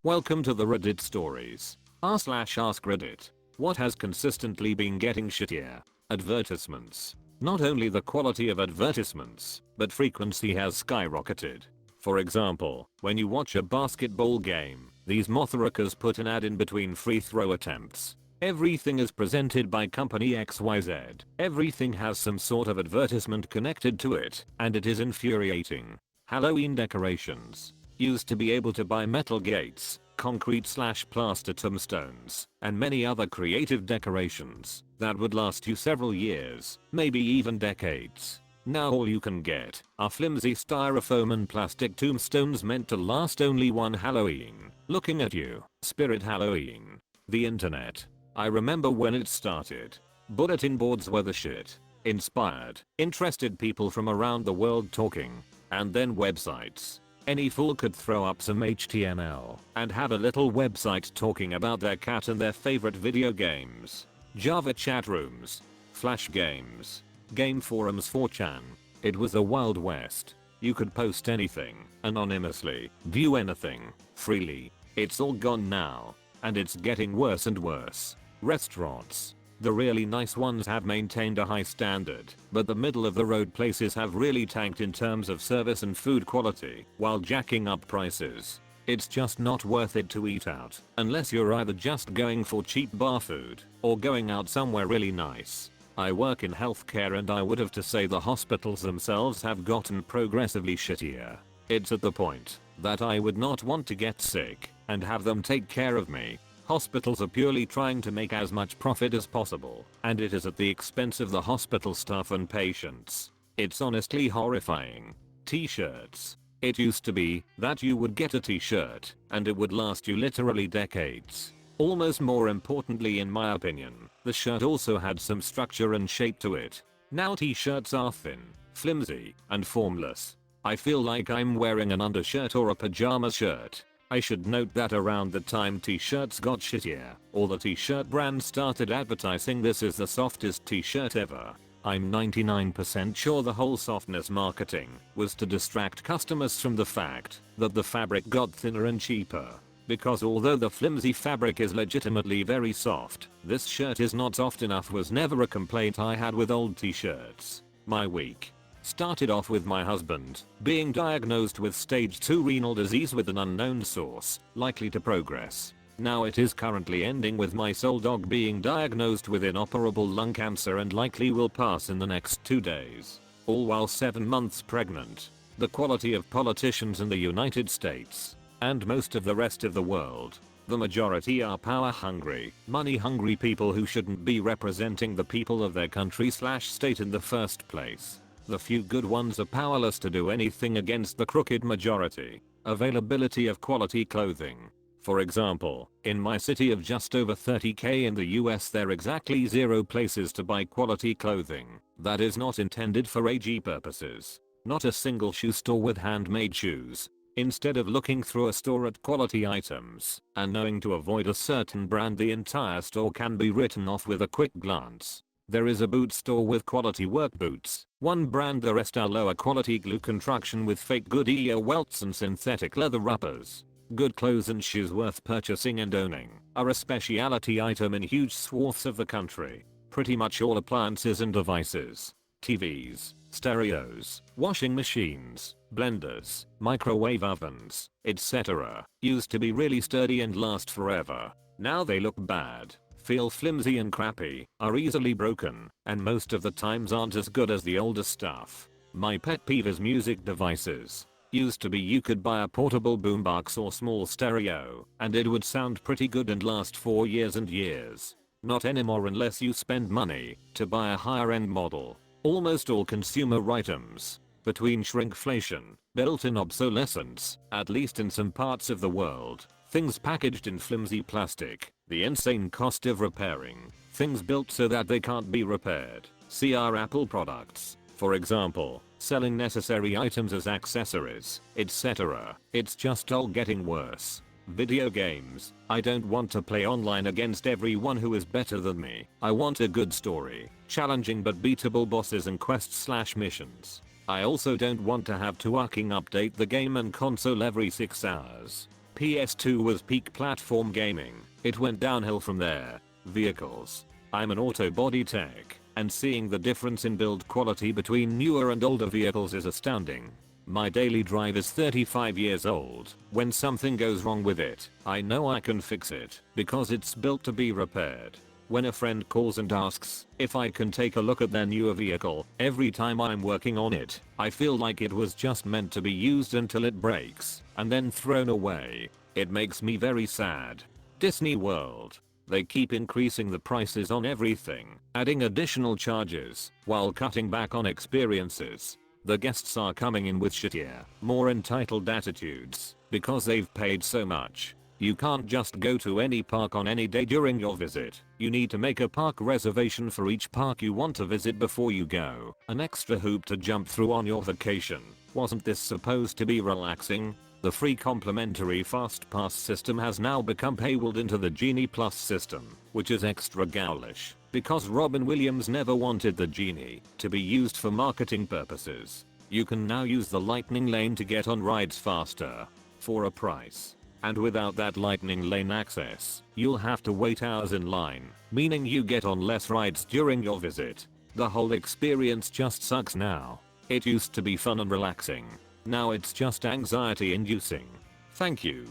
Welcome to the Reddit stories. r/Askreddit. What has consistently been getting shittier? Advertisements. Not only the quality of advertisements, but frequency has skyrocketed. For example, when you watch a basketball game, these mothrakers put an ad in between free throw attempts. Everything is presented by company XYZ. Everything has some sort of advertisement connected to it, and it is infuriating. Halloween decorations. Used to be able to buy metal gates, concrete/plaster tombstones, and many other creative decorations that would last you several years, maybe even decades. Now all you can get are flimsy styrofoam and plastic tombstones meant to last only one Halloween. Looking at you, Spirit Halloween. The internet. I remember when it started. Bulletin boards were the shit. Inspired, interested people from around the world talking. And then websites. Any fool could throw up some HTML and have a little website talking about their cat and their favorite video games. Java chat rooms. Flash games. Game forums 4chan. It was the Wild West. You could post anything, anonymously, view anything, freely. It's all gone now. And it's getting worse and worse. Restaurants. The really nice ones have maintained a high standard, but the middle of the road places have really tanked in terms of service and food quality while jacking up prices. It's just not worth it to eat out unless you're either just going for cheap bar food or going out somewhere really nice. I work in healthcare and I would have to say the hospitals themselves have gotten progressively shittier. It's at the point that I would not want to get sick and have them take care of me. Hospitals are purely trying to make as much profit as possible, and it is at the expense of the hospital staff and patients. It's honestly horrifying. T-shirts. It used to be that you would get a t-shirt and it would last you literally decades. Almost more importantly in my opinion, the shirt also had some structure and shape to it. Now t-shirts are thin, flimsy, and formless. I feel like I'm wearing an undershirt or a pajama shirt. I should note that around the time t-shirts got shittier, all the t-shirt brands started advertising this is the softest t-shirt ever. I'm 99% sure the whole softness marketing was to distract customers from the fact that the fabric got thinner and cheaper. Because although the flimsy fabric is legitimately very soft, this shirt is not soft enough was never a complaint I had with old t-shirts. My week started off with my husband being diagnosed with stage 2 renal disease with an unknown source, likely to progress. Now it is currently ending with my soul dog being diagnosed with inoperable lung cancer and likely will pass in the next 2 days. All while 7 months pregnant. The quality of politicians in the United States and most of the rest of the world. The majority are power hungry, money hungry people who shouldn't be representing the people of their country/state in the first place. The few good ones are powerless to do anything against the crooked majority. Availability of quality clothing. For example, in my city of just over 30k in the US there are exactly 0 places to buy quality clothing that is not intended for AG purposes. Not a single shoe store with handmade shoes. Instead of looking through a store at quality items and knowing to avoid a certain brand, the entire store can be written off with a quick glance. There is a boot store with quality work boots, one brand, the rest are lower quality glue construction with fake Goodyear welts and synthetic leather rubbers. Good clothes and shoes worth purchasing and owning are a specialty item in huge swaths of the country. Pretty much all appliances and devices, TVs, stereos, washing machines, blenders, microwave ovens, etc. used to be really sturdy and last forever. Now they look bad, feel flimsy and crappy, are easily broken, and most of the times aren't as good as the older stuff. My pet peeve is music devices. Used to be you could buy a portable boombox or small stereo, and it would sound pretty good and last for years and years. Not anymore unless you spend money to buy a higher end model. Almost all consumer items, between shrinkflation, built-in obsolescence, at least in some parts of the world, things packaged in flimsy plastic, the insane cost of repairing, things built so that they can't be repaired. See our Apple products, for example, selling necessary items as accessories, etc. It's just all getting worse. Video games. I don't want to play online against everyone who is better than me. I want a good story, challenging but beatable bosses and quests/missions. I also don't want to have to update the game and console every 6 hours. PS2 was peak platform gaming. It went downhill from there. Vehicles. I'm an auto body tech, and seeing the difference in build quality between newer and older vehicles is astounding. My daily drive is 35 years old. When something goes wrong with it, I know I can fix it because it's built to be repaired. When a friend calls and asks if I can take a look at their newer vehicle, every time I'm working on it, I feel like it was just meant to be used until it breaks and then thrown away. It makes me very sad. Disney World. They keep increasing the prices on everything, adding additional charges, while cutting back on experiences. The guests are coming in with shittier, more entitled attitudes, because they've paid so much. You can't just go to any park on any day during your visit. You need to make a park reservation for each park you want to visit before you go. An extra hoop to jump through on your vacation. Wasn't this supposed to be relaxing? The free complimentary fast pass system has now become paywalled into the Genie Plus system, which is extra ghoulish, because Robin Williams never wanted the Genie to be used for marketing purposes. You can now use the lightning lane to get on rides faster, for a price. And without that lightning lane access, you'll have to wait hours in line, meaning you get on less rides during your visit. The whole experience just sucks now. It used to be fun and relaxing. Now it's just anxiety inducing. Thank you.